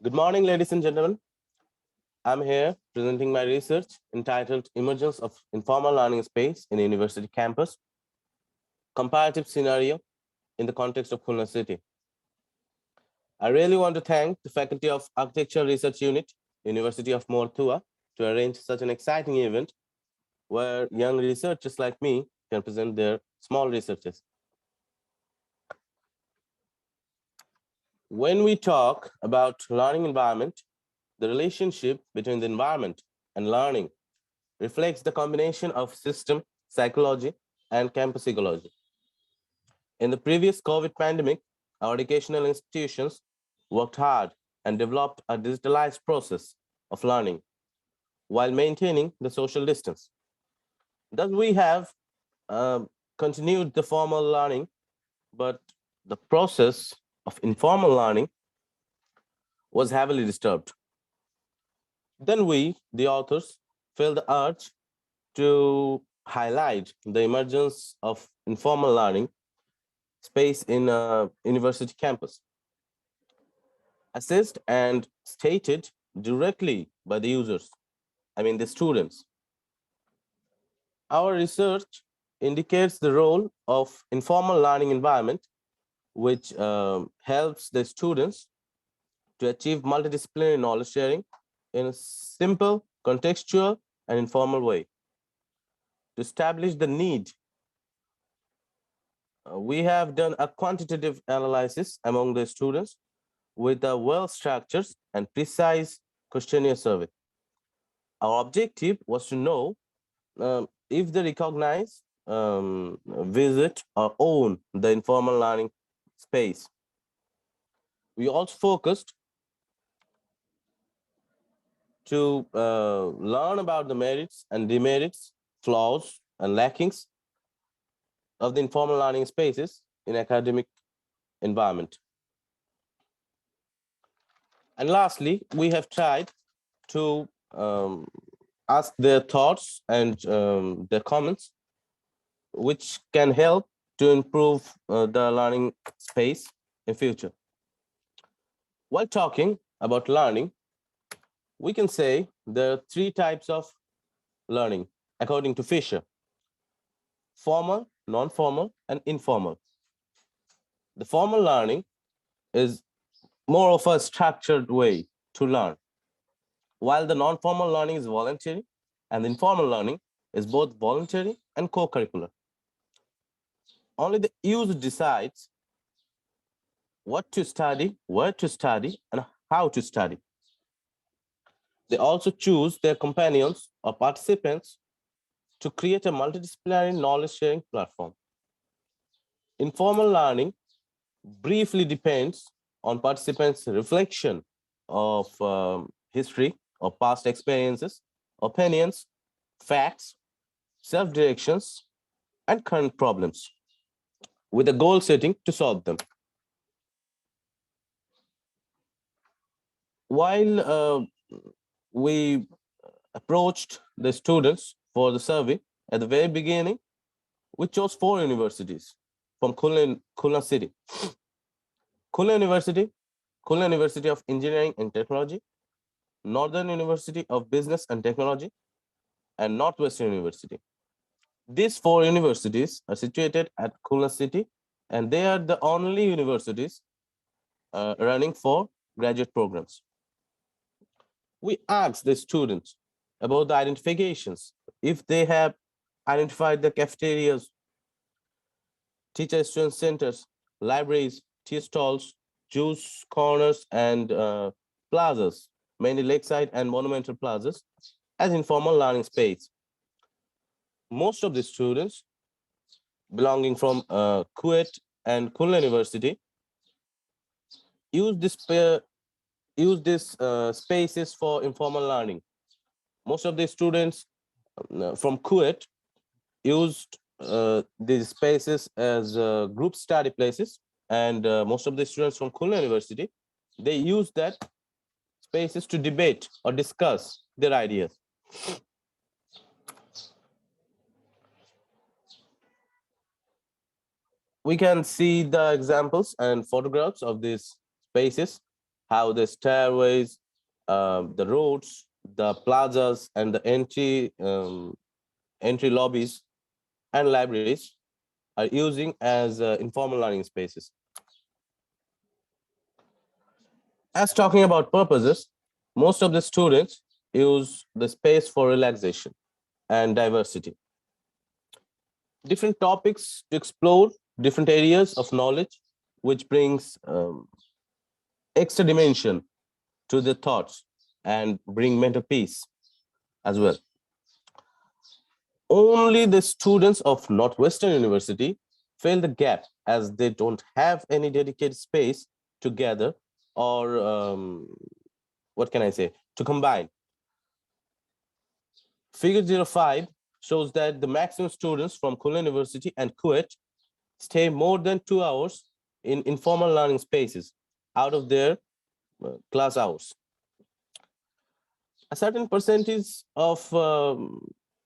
Good morning, ladies and gentlemen. I'm here presenting my research entitled Emergence of Informal Learning Space in a University Campus, Comparative Scenario in the Context of Khulna City. I really want to thank the Faculty of Architecture Research Unit, University of Mortua, to arrange such an exciting event where young researchers like me can present their small researches. When we talk about learning environment, the relationship between the environment and learning reflects the combination of system, psychology, and campus ecology. In the previous COVID pandemic, our educational institutions worked hard and developed a digitalized process of learning while maintaining the social distance. Thus, we have uh, continued the formal learning, but the process of informal learning was heavily disturbed. Then we, the authors, felt the urge to highlight the emergence of informal learning space in a university campus, assessed and stated directly by the users, the students. Our research indicates the role of informal learning environment, which helps the students to achieve multidisciplinary knowledge sharing in a simple, contextual, and informal way. To establish the need, we have done a quantitative analysis among the students with a well-structured and precise questionnaire survey. Our objective was to know if they recognize, visit, or own the informal learning space. We also focused to learn about the merits and demerits, flaws, and lackings of the informal learning spaces in academic environment. And lastly, we have tried to ask their thoughts and their comments, which can help to improve the learning space in future. While talking about learning, we can say there are three types of learning according to Fisher: formal, non-formal, and informal. The formal learning is more of a structured way to learn, while the non-formal learning is voluntary and the informal learning is both voluntary and co-curricular. Only the user decides what to study, where to study, and how to study. They also choose their companions or participants to create a multidisciplinary knowledge sharing platform. Informal learning briefly depends on participants' reflection of history or past experiences, opinions, facts, self directions, and current problems with a goal setting to solve them. While we approached the students for the survey at the very beginning, we chose four universities from Khulna City: Khulna University, Khulna University of Engineering and Technology, Northern University of Business and Technology, and Northwestern University. These four universities are situated at Khulna City, and they are the only universities running for graduate programs. We asked the students about the identifications, if they have identified the cafeterias, teacher student centers, libraries, tea stalls, juice corners, and plazas, mainly lakeside and monumental plazas, as informal learning space. Most of the students belonging from Kuwait and Khulna University use these spaces for informal learning. Most of the students from Kuwait used these spaces as group study places, and most of the students from Khulna University, they use that spaces to debate or discuss their ideas. We can see the examples and photographs of these spaces. how the stairways, the roads, the plazas, and the entry lobbies and libraries are using as informal learning spaces. As talking about purposes, most of the students use the space for relaxation and diversity. Different topics to explore, different areas of knowledge, which brings extra dimension to the thoughts and bring mental peace as well. Only the students of Northwestern University fill the gap as they don't have any dedicated space to gather or what can I say, to combine. Figure 05 shows that the maximum students from Khulna University and Kuwait stay more than 2 hours in informal learning spaces out of their class hours. A certain percentage of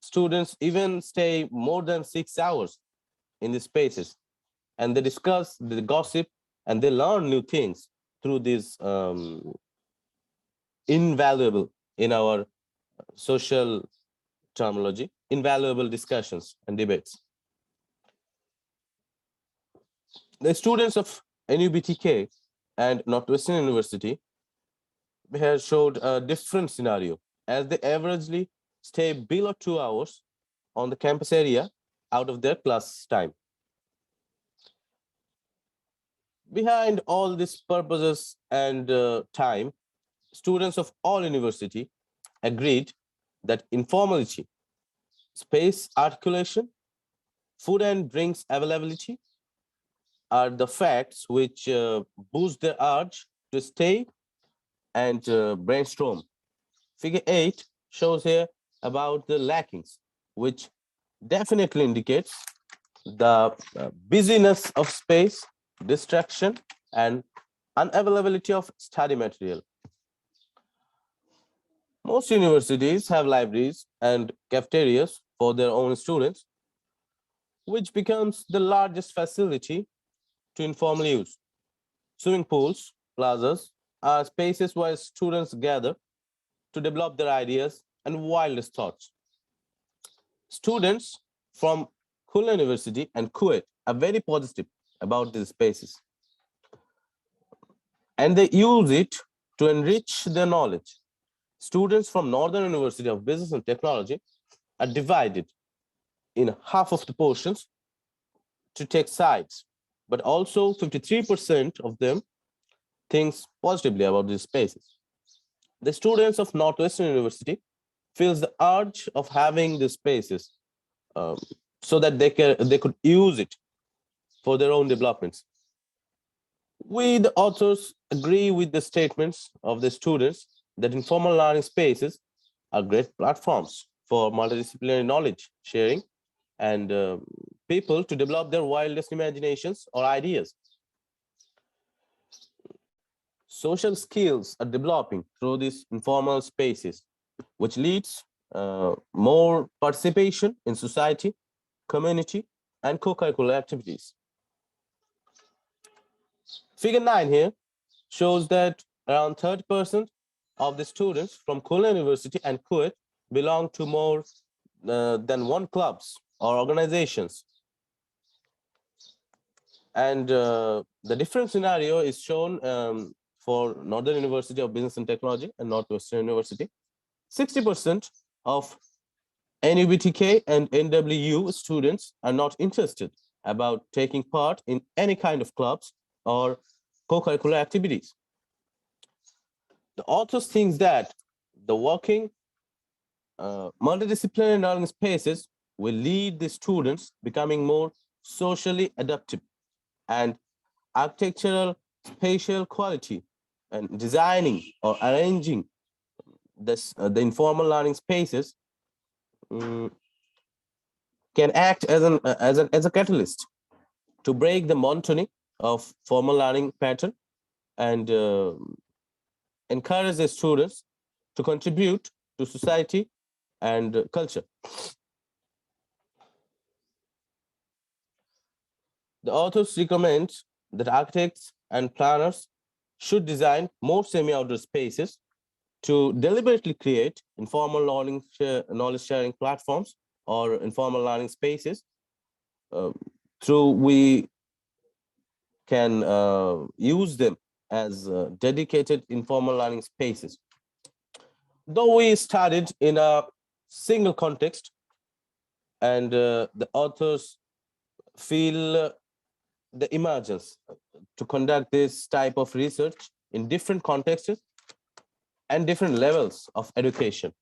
students even stay more than 6 hours in these spaces, and they discuss, they gossip, and they learn new things through these invaluable, in our social terminology, invaluable discussions and debates. The students of NUBTK and Northwestern University have showed a different scenario as they averagely stay below 2 hours on the campus area out of their class time. Behind all these purposes and time, students of all university agreed that informality, space articulation, food and drinks availability are the facts which boost the urge to stay and brainstorm. Figure 8 shows here about the lackings, which definitely indicates the busyness of space, distraction, and unavailability of study material. Most universities have libraries and cafeterias for their own students, which becomes the largest facility to informal use. Swimming pools, plazas are spaces where students gather to develop their ideas and wildest thoughts. Students from Khulna University and Kuwait are very positive about these spaces, and they use it to enrich their knowledge. Students from Northern University of Business and Technology are divided in half of the portions to take sides, but also 53% of them thinks positively about these spaces. The students of Northwestern University feels the urge of having these spaces um, so that they could use it for their own developments. We, the authors, agree with the statements of the students that informal learning spaces are great platforms for multidisciplinary knowledge sharing and people to develop their wildest imaginations or ideas. Social skills are developing through these informal spaces, which leads more participation in society, community, and co-curricular activities. Figure 9 here shows that around 30% of the students from Khulna University and Kuwait belong to more than one clubs or organizations. And the different scenario is shown for Northern University of Business and Technology and Northwestern University. 60% of NUBTK and NWU students are not interested about taking part in any kind of clubs or co-curricular activities. The authors think that the working multidisciplinary learning spaces will lead the students becoming more socially adaptive and architectural spatial quality and designing or arranging the informal learning spaces um, can act as as a catalyst to break the monotony of formal learning pattern and encourage the students to contribute to society and culture. The authors recommend that architects and planners should design more semi-outdoor spaces to deliberately create informal learning knowledge sharing platforms or informal learning spaces uh, through we can use them as dedicated informal learning spaces. Though we studied in a single context and the authors feel the emergence to conduct this type of research in different contexts and different levels of education.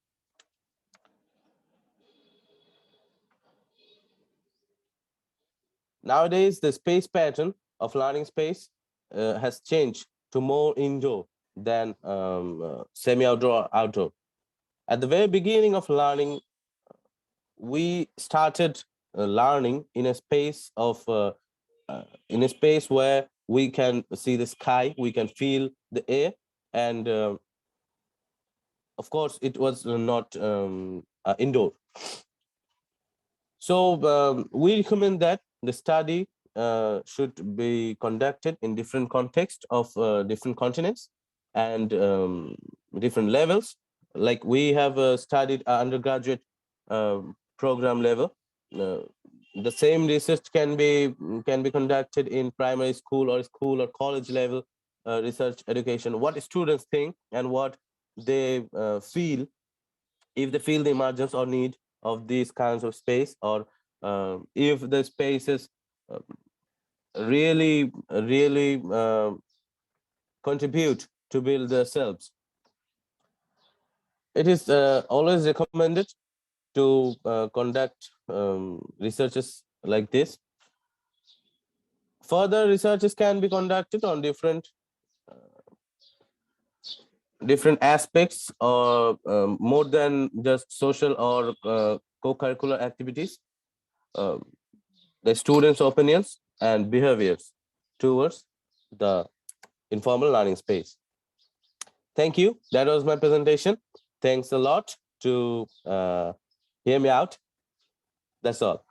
Nowadays, the space pattern of learning space has changed to more indoor than semi-outdoor or outdoor. At the very beginning of learning, we started learning in a space where we can see the sky, we can feel the air, and of course, it was not indoor. So we recommend that the study should be conducted in different contexts of different continents and different levels. Like we have studied undergraduate program level. Uh, the same research can be conducted in primary school or college level research education. What students think and what they feel, if they feel the emergence or need of these kinds of space, or if the spaces uh, really contribute to build themselves. It is always recommended to conduct researches like this. Further researches can be conducted on different aspects, or more than just social or co-curricular activities. Um, the students' opinions and behaviors towards the informal learning space. Thank you. That was my presentation. Thanks a lot to hear me out. That's all.